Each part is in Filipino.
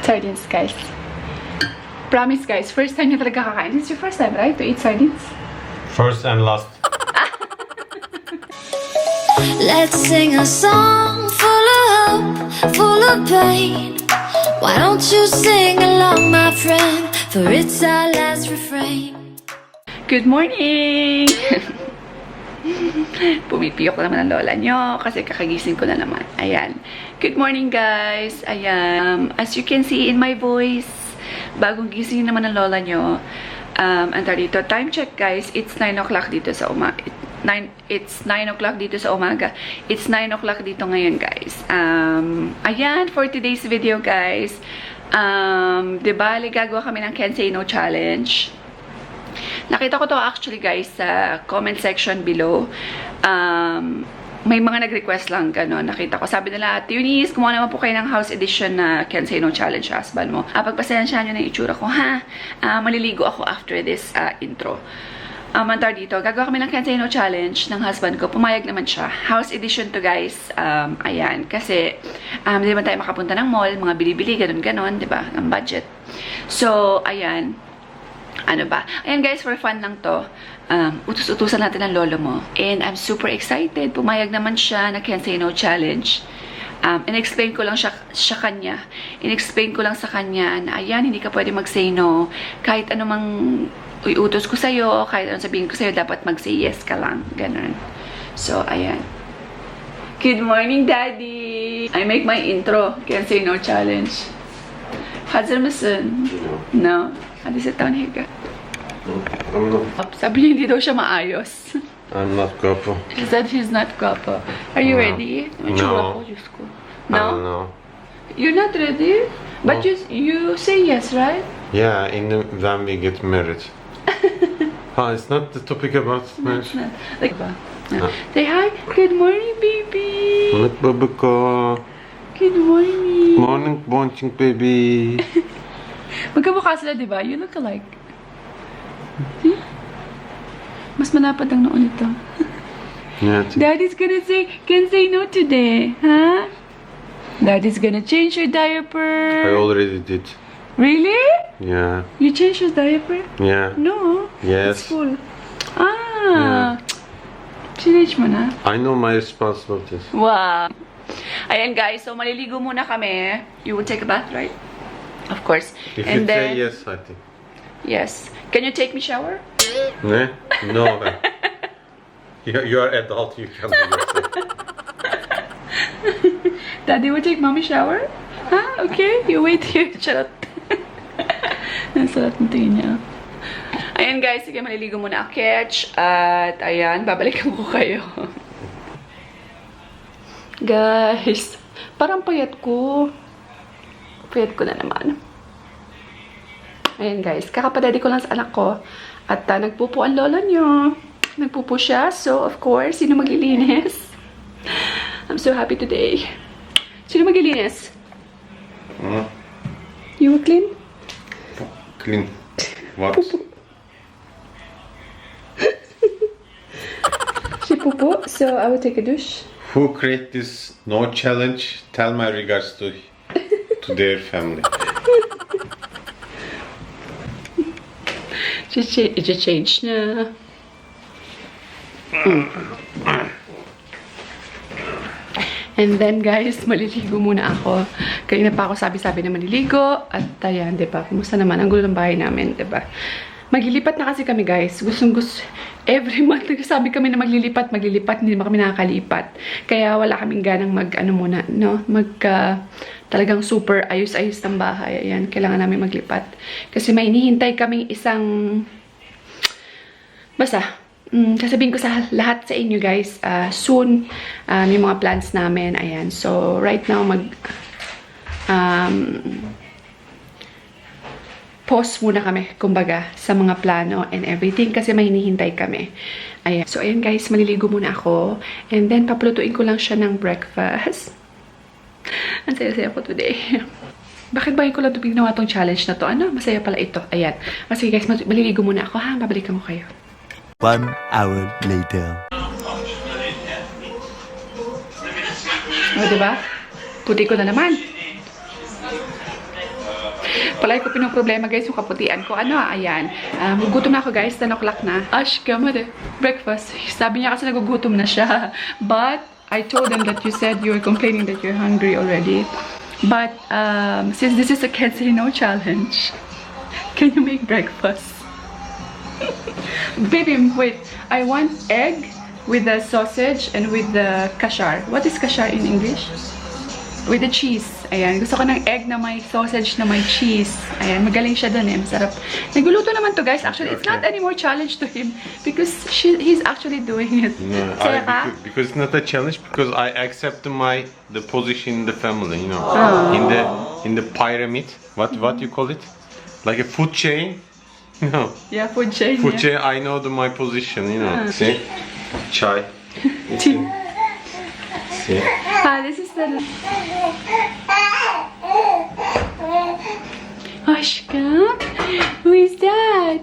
sardines, guys. Promise, guys. First time niya talaga kakain. It's your first time, right? To eat sardines? First and last. Let's sing a song full of hope, full of pain. Why don't you sing along, my friend? For it's our last refrain. Good morning! Pumipiyok naman ang lola nyo kasi kakagising ko na naman. Ayan. Good morning, guys. Ayan. As you can see in my voice, bagong gising naman ang lola nyo. Anta dito. Time check, guys. It's 9 o'clock dito sa umaga. It's 9 o'clock dito sa umaga. It's 9 o'clock dito ngayon, guys. Ayan, for today's video, guys. Diba, gagawa kami ng Can Say No Challenge. Nakita ko to actually, guys, sa comment section below. May mga nag-request lang gano'n. Nakita ko. Sabi nila, Eunice, kumuha naman po kayo ng house edition na Can Say No Challenge husband mo. Pagpasensyahan nyo na yung itsura ko, ha? Maliligo ako after this intro. Antar dito, gagawa kami ng Can Say No Challenge ng husband ko. Pumayag naman siya. House edition to, guys. Ayan. Kasi, hindi naman tayo makapunta ng mall. Mga bili-bili, ganun-ganon, diba? Ang budget. So, ayan. Ano ba? Ayan, guys, for fun lang to. Utus-utusan natin ang lolo mo. And I'm super excited. Pumayag naman siya na Can Say No Challenge. In-explain ko lang siya kanya. In-explain ko lang sa kanya na, ayan, hindi ka pwede mag-say no. Kahit anumang iutos ko sa'yo, kahit anong sabihin ko sa'yo, dapat mag-say yes ka lang. Ganun. So, ayan. Good morning, Daddy! I make my intro. Can Say No Challenge. Hazır mısın? No? Hadi sit down here. Sabi niya hindi daw siya maayos. I'm not guapo. She said she's not guapo. Are you ready? No. No? No. You're not ready? But No. you say yes, right? Yeah, when we get married. It's not the topic about marriage. No. Like, No. say hi. Good morning, baby. Look, babako. Good morning. Morning, bonching baby. Magkamukha sila, di ba? You look alike. See? Mas malapad ang noon ito. Yeah. Daddy's gonna say, Can Say No today, huh? Daddy's gonna change your diaper. I already did. Really? Yeah. You changed your diaper? Yeah. No. Yes. It's full. Change mo na? I know my responsibilities. Wow. Ayan, guys. So, maliligo muna kami. You will take a bath, right? Of course. If And you then, say yes, I think. yes. Can you take me shower? Ne? No. You are adult. You can do yourself. Daddy will take mommy shower? Huh? Okay. You wait here. Charot. Nasalat ng tingin niya. Ayan, guys. Sige, maliligo muna ako. Catch. At, ayan. Babalikan ko kayo. Guys. Parang payat ko. Payat ko na naman. Ayan, guys. Kakapadadi ko lang sa anak ko. At nagpupo ang lola nyo. Nagpupo siya. So, of course, sino maglilinis? I'm so happy today. Sino maglilinis? You will clean? Clean. What? She pupo. So, I will take a douche. Who create this no challenge? Tell my regards to their family. I-change na. And then, guys, maliligo muna ako. Kanina pa ako sabi-sabi na maliligo. At ayan, diba? Kumusta naman? Ang gulo ng bahay namin, diba? Maglilipat na kasi kami, guys. Gustong-gusto. Every month, nagsasabi kami na maglilipat. Hindi naman kami nakakalipat. Kaya wala kaming ganang muna, no? Talagang super ayos-ayos ng bahay. Ayan, kailangan namin maglipat. Kasi may inihintay kaming isang... Basta, sasabihin ko sa lahat sa inyo, guys, soon, may mga plans namin. Ayan, so right now, pause muna kami, kumbaga, sa mga plano and everything kasi may hinihintay kami. Ayan. So, ayan, guys, maliligo muna ako. And then, paplutuin ko lang siya ng breakfast. Ang saya-saya ko today. Bakit ba ko lang ito ginawa tong challenge na to? Ano? Masaya pala ito. Ayan. Sige, guys, maliligo muna ako, ha? Babalikan ko kayo. 1 hour later. O, diba? Puti ko na naman. Palagi ko pinoproblema guys yung kaputian ko. Ano, ayan. Gugutom na ako guys, 10 o'clock na. Ash, kamade. Breakfast. Sabi niya kasi nagugutom na siya. But, I told them that you said you were complaining that you're hungry already. But, since this is a Can't Say No challenge, can you make breakfast? Baby, wait. I want egg with the sausage and with the kashar. What is kashar in English? With the cheese. Ayan. Gusto ko ng egg na may sausage na may cheese. Ayan. Magaling siya dun eh. Masarap. Nagluluto naman to guys. Actually, it's not anymore challenge to him because he's actually doing it. No, Saya ka? because it's not a challenge because I accept the position in the family, you know. In the pyramid. What you call it? Like a food chain. No. Yeah, food chain. Food yeah. chain, I know my position, you know. See? Chai. Tea. See? This is the... Ashka? Who is that?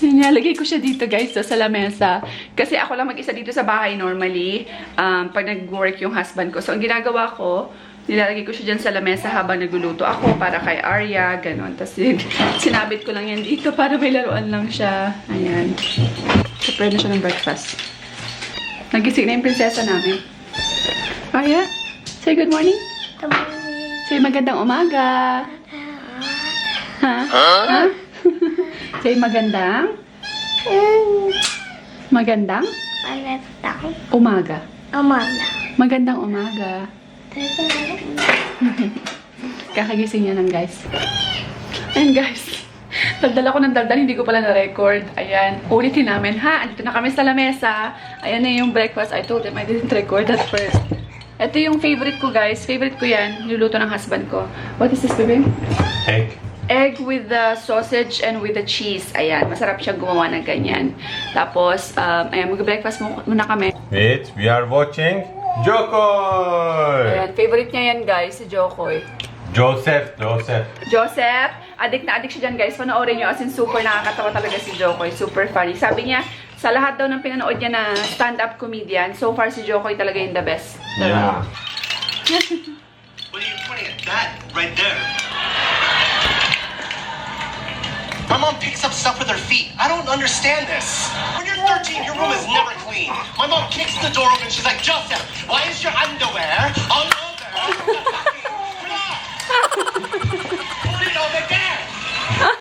Nalagay ko siya dito guys sa lamesa. Kasi ako lang mag-isa dito sa bahay normally. Pag nag-work yung husband ko. So ang ginagawa ko, nilalagay ko siya dyan sa lamesa habang nagluluto ako para kay Arya, ganon. Tapos sinabit ko lang yan dito para may laruan lang siya. Ayan. Prepare na siya ng breakfast. Nagising na yung prinsesa namin. Arya, say good morning. Good morning. Say magandang umaga. Ha? Ha? Say magandang? Magandang? Magandang Umaga. umaga. Magandang umaga. Kakagising niya ng guys. Ayan guys. Daldal ako ng daldal, hindi ko pala na-record. Ayan. Ulitin namin ha. Andito na kami sa lamesa. Ayan na yung breakfast. I told them I didn't record at first. Ito yung favorite ko guys. Favorite ko yan. Niluluto ng husband ko. What is this, baby? Egg. Egg with the sausage and with the cheese. Ayan. Masarap siyang gumawa ng ganyan. Tapos, ayan. Mag-breakfast muna kami. Wait, we are watching Jokoy! Ayan. Favorite niya yan guys. Si Jokoy. Joseph. Joseph, adik na adik siya dyan guys. Panoorin nyo. As in, super nakakatawa talaga si Jokoy. Super funny. Sabi niya, sa lahat daw ng pinanood niya na stand-up comedian, so far si Jokoy talaga yung the best. Yeah. What are you pointing at? That right there. My mom picks up stuff with her feet. I don't understand this. When you're 13, your room is never clean. My mom kicks the door open. She's like, Joseph, why is your underwear all over the fucking floor? Put it over there.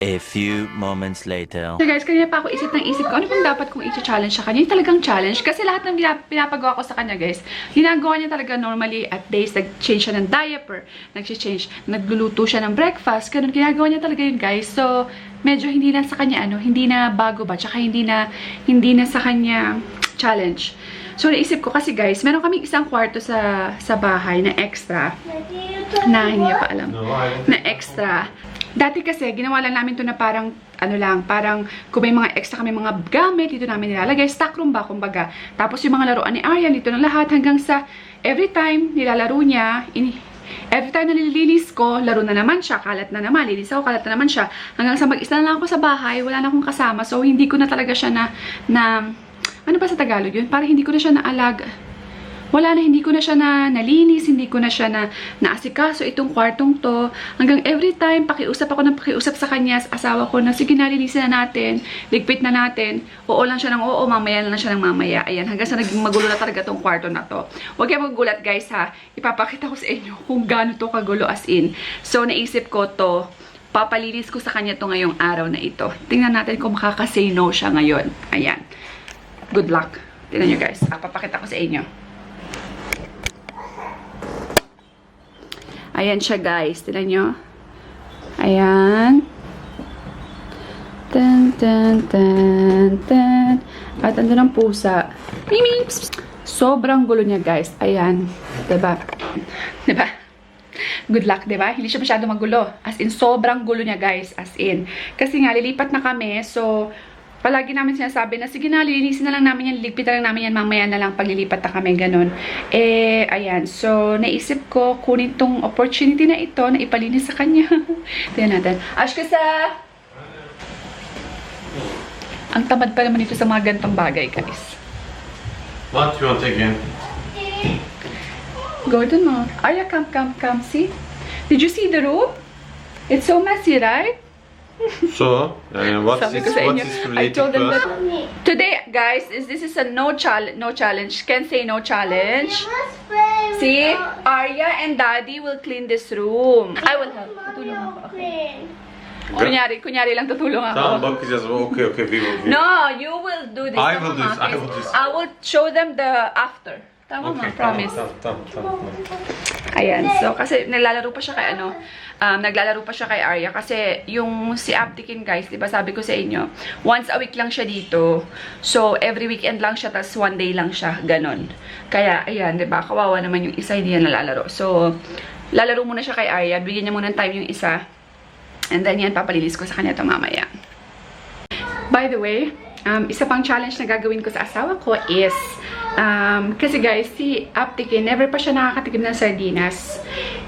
A few moments later. So guys, kanina pa ako isip ko, ano bang dapat kong i-challenge sa kanya? Yung talagang challenge. Kasi lahat ng pinapagawa ko sa kanya, guys, ginagawa niya talaga normally at days. Nag-change siya ng diaper, nag-change, nagluluto siya ng breakfast, ganun. Ginagawa niya talaga yun, guys. So, medyo hindi na sa kanya, hindi na bago ba? Tsaka hindi na sa kanya challenge. So, naisip ko kasi, guys, meron kaming isang kwarto sa bahay na extra. Na hindi niya pa alam. Na extra. Dati kasi, ginawa lang namin to na parang, parang kung may mga extra kami mga gamit, dito namin nilalagay. Stock room ba, kumbaga. Tapos yung mga laruan ni Arya, dito na lahat. Hanggang sa, every time nilalaro niya, every time na nililinis ko, laro na naman siya, kalat na naman, linis ako, kalat na naman siya. Hanggang sa mag-isa na lang ako sa bahay, wala na akong kasama. So, hindi ko na talaga siya ano ba sa Tagalog yun? Parang hindi ko na siya naalaga. Wala na, hindi ko na siya nalinis, hindi ko na siya naasikaso itong kwartong to. Hanggang every time, pakiusap sa kanya, sa asawa ko na, sige, nalinisin na natin, ligpit na natin. Oo lang siya ng oo, mamaya lang siya ng mamaya. Ayan, hanggang sa naging magulo na talaga tong kwarto na to. Huwag kayo magugulat guys ha. Ipapakita ko sa inyo kung gaano to kagulo as in. So, naisip ko to, papalinis ko sa kanya to ngayong araw na ito. Tingnan natin kung makaka-say no siya ngayon. Ayan. Good luck. Tingnan nyo guys. Papakita ko sa inyo. Ayan siya guys. Tignan nyo. Ayan. Tan, tan, tan, tan. At ando ng pusa. Mimi! Sobrang gulo niya guys. Ayan. Diba? Diba? Good luck, diba? Hindi siya masyado magulo. As in, sobrang gulo niya guys. As in. Kasi nga, lilipat na kami. So, palagi namin sinasabi na, sige na, lilinisin na lang namin yan, ligpit na lang namin yan, mamaya na lang paglilipat na kami, ganun. Ayan. So, naisip ko, kunin tong opportunity na ito, na ipalinis sa kanya. Tingnan natin. Ashkasa! Ang tamad pa naman ito sa mga gantong bagay, guys. What you want again? Gordon, no? Arya, come, see? Did you see the room? It's so messy, right? So, what Sabi is ko sa inyo, this I related told them to us? that today, guys, this is a no challenge. Can say no challenge. See, Arya and Daddy will clean this room. I will help. Tutulong ako. Okay. Kunyari lang tutulong Tamam ako. bakacağız. Okay, we will. No, you will do this. I will Tama, do this, I Marcus. will do this. I will show them the after. Tama Okay, ma, promise. Tamam. Ayan, so kasi naglalaro pa siya kay naglalaro pa siya kay Arya kasi yung si Aptikin guys, 'di ba sabi ko sa inyo, once a week lang siya dito. So every weekend lang siya tas one day lang siya, ganon. Kaya ayan, 'di ba? Kawawa naman yung isa hindi niya nalalaro. So lalaro muna siya kay Arya, bigyan niya muna ng time yung isa. And then yan papalilis ko sa kanya to mamaya. By the way, isa pang challenge na gagawin ko sa asawa ko is kasi guys, si Aptikin, never pa siya nakakatikim ng sardinas.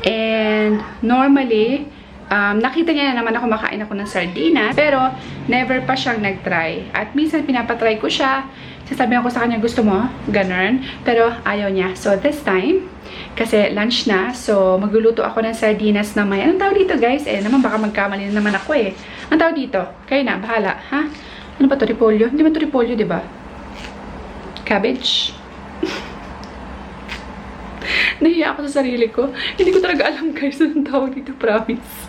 And normally, nakita niya na naman ako makain ako ng sardinas, pero never pa siyang nag-try. At minsan pinapatry ko siya, sasabihan ko sa kanya, gusto mo? Ganun. Pero ayaw niya. So this time, kasi lunch na, so magluluto ako ng sardinas na may, anong tawag dito guys? Naman baka magkamali na naman ako Anong tawag dito? Kayo na, bahala, ha? Ano ba to? Repolyo? Hindi ba to repolyo, diba? Cabbage. Nahiya ako sa sarili ko. Hindi ko talaga alam guys anong tawag dito, promise.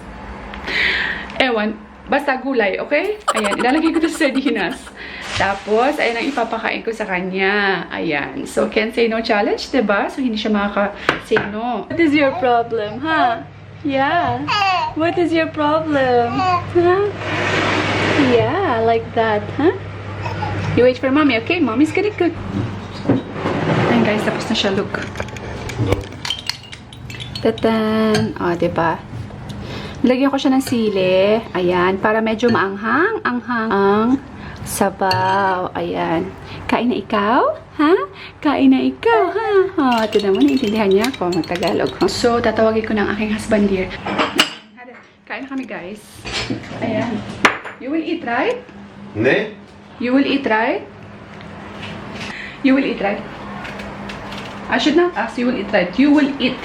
Ewan. Basta gulay, okay? Ayan, ilalagay ko to sa sardinas. Tapos, ayan ang ipapakain ko sa kanya. Ayan. So, can't say no challenge, diba? So, hindi siya makaka-say no. What is your problem, huh? Yeah. What is your problem? Huh? Yeah, like that, huh? You wait for mommy, okay? Mommy's gonna cook. Ayan guys, tapos na siya, look. Tatan! O, diba? Lagyan ko siya ng sili. Ayan, para medyo maanghang. Ang sabaw. Ayan. Kain na ikaw? Ha? Kain na ikaw, ha? O, ito naman, naiintindihan niya ako mag-Tagalog. So, tatawagin ko ng aking husband here. Kain na kami, guys. Ayan. You will eat, right? Ne? You will eat, right? You will eat, right? I should not ask, you will eat, right? You will eat.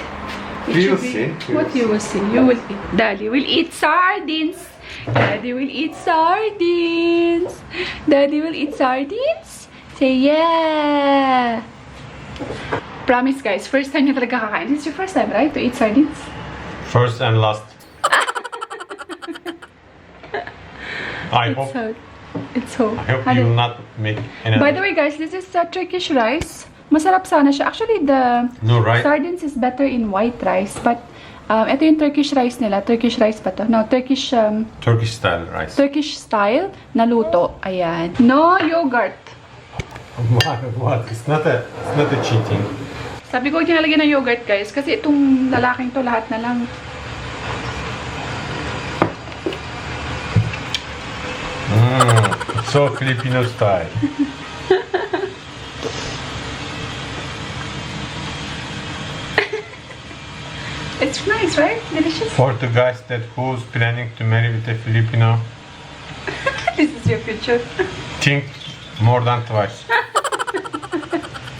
It We should will be- see. What you will see? You will eat. Daddy will eat sardines. Daddy will eat sardines. Daddy will eat sardines. Say yeah. Promise guys, first time niya talaga kakain. This is your first time, right? To eat sardines? First and last. I hope I you will not make any. By the way guys, this is Turkish rice. Masarap sana siya. Actually, the No, right? sardines is better in white rice. But, ito yung Turkish rice nila. Turkish rice ba to? No, Turkish style rice. Turkish style na luto. Ayan. No yogurt. What? It's not a cheating. Sabi ko, huwag niya nalagyan ng yogurt, guys. Kasi itong lalaking to, lahat na lang. So Filipino style. It's nice, right? Delicious. For the guys that who's planning to marry with a Filipino, This is your future. think more than twice.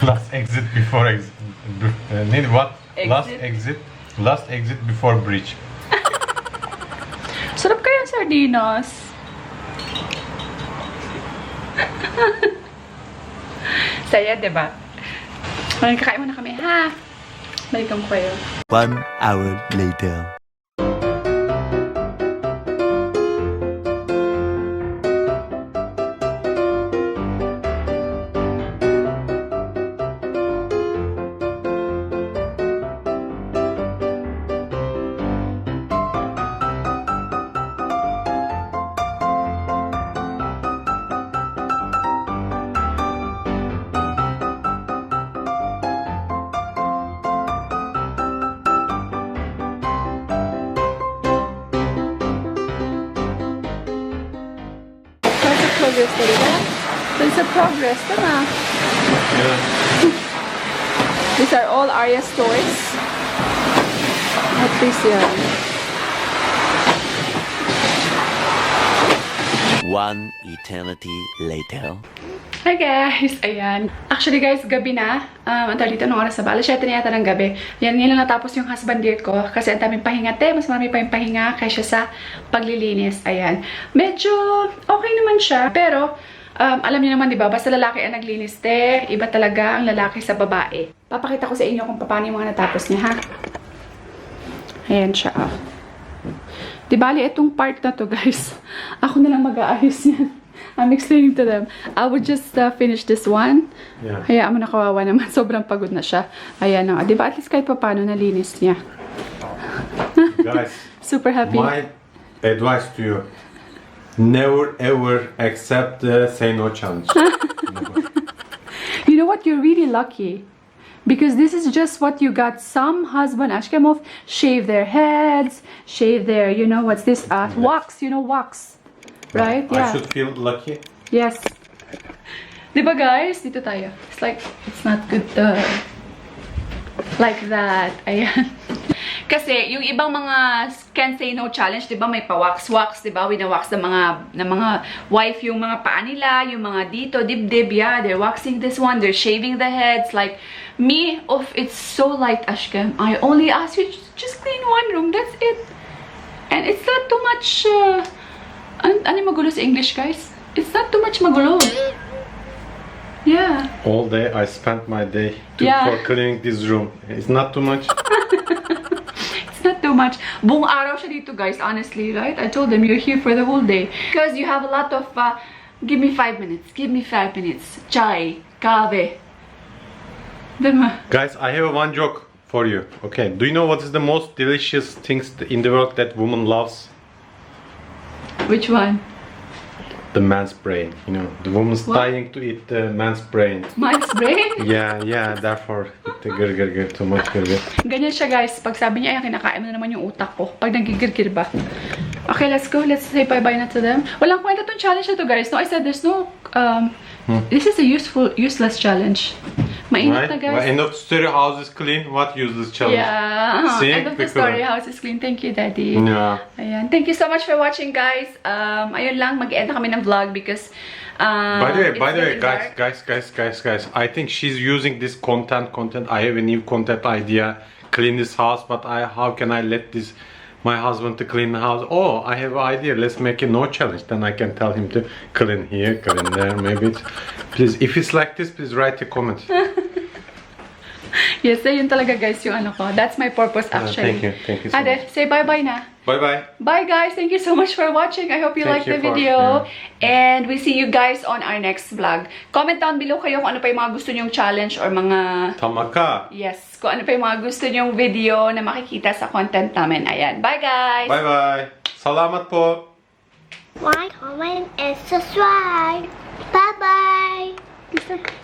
Last exit before exit. Need what? Exit. Last exit before bridge. Sarap kaya ang sardinas. Saya, diba? Ngayon, kakain muna kami, ha? Balikan ko kayo. 1 hour later. Progress talaga. There's a progress, tama? Yeah. These are all Arya's toys. At least yan. 1 eternity later. Hi guys! Ayan. Actually guys, gabi na. Ang tawag dito, anong oras na ba? Alas 7 na yata ng gabi. Yan, ngayon lang natapos yung husband date ko. Kasi ang daming pahinga. Mas marami pa yung pahinga kaysa sa paglilinis. Ayan. Medyo okay naman siya. Pero, alam niyo naman, di ba? Basta lalaki ang naglinis, iba talaga ang lalaki sa babae. Papakita ko sa inyo kung paano yung mga natapos niya, ha? Ayan siya, ah. Di bali, itong part na to, guys. Ako na lang mag-aayos yan. I'm explaining to them. I would just finish this one. Yeah. Hayaan mo na, kawawa naman. Sobrang pagod na siya. Ayan na. Di ba at least kahit pa paano nalinis niya. Guys, Super happy. my advice to you: never ever accept the say no challenge. You know what? You're really lucky. Because this is just what you got. Some husband, Ashkemov, shave their heads, shave their, you know, what's this? Wax, you know, wax. Right? I Yeah. should feel lucky. Yes. Diba guys? Dito tayo. It's like, it's not good like that. Ayan. Kasi yung ibang mga can say no challenge, diba may pa-wax-wax, diba? Wina-wax ng mga wife yung mga paa nila, yung mga dito, dibdib, yeah. They're waxing this one, they're shaving the heads. Like, me, it's so light, Ashkem. I only ask you to just clean one room, that's it. And it's not too much, ano magulo sa English, guys? It's not too much magulo. Yeah. All day I spent my day Yeah. for cleaning this room. It's not too much. It's not too much. Buong araw siya dito, guys, honestly, right? I told them you're here for the whole day. Because you have a lot of, give me 5 minutes, give me 5 minutes. Chai, kave. Diba? Guys, I have one joke for you. Okay, do you know what is the most delicious things in the world that woman loves? Which one? The man's brain. You know, the woman's What? dying to eat the man's brain. Man's brain? Yeah, therefore, it too much girgir. Ganyan siya, guys. Pag sabi niya, ay, kinakain mo na naman yung utak ko. Pag nagigirgir ba? Okay, let's go. Let's say bye-bye na to them. Walang kwenta tong challenge na to, guys. No, I said there's no, this is a useless challenge. Mainit na, guys. Well, end of story, house is clean. What useless challenge? Yeah. See? End of the Quick story. one. House is clean. Thank you, Daddy. Yeah. Ayan. Thank you so much for watching, guys. Ayun lang. Mag-end na kami ng vlog because By the way, it's getting dark. guys, I think she's using this content. I have a new content idea. Clean this house, but how can I let my husband to clean the house? Oh, I have an idea. Let's make a no challenge. Then I can tell him to clean here, clean there. Maybe please, if it's like this, please write a comment. Yes, yun talaga, guys, yung ano ko. That's my purpose, actually. Thank you so Ate, much. say bye-bye na. Bye. Bye, guys. Thank you so much for watching. I hope you Thank liked the you for- video. And we see you guys on our next vlog. Comment down below kayo kung ano pa yung mga gusto nyong challenge or mga... Tamaka. Yes, kung ano pa yung mga gusto nyong video na makikita sa content namin. Ayan. Bye, guys! Bye. Salamat po. Like, comment, and subscribe. Bye bye.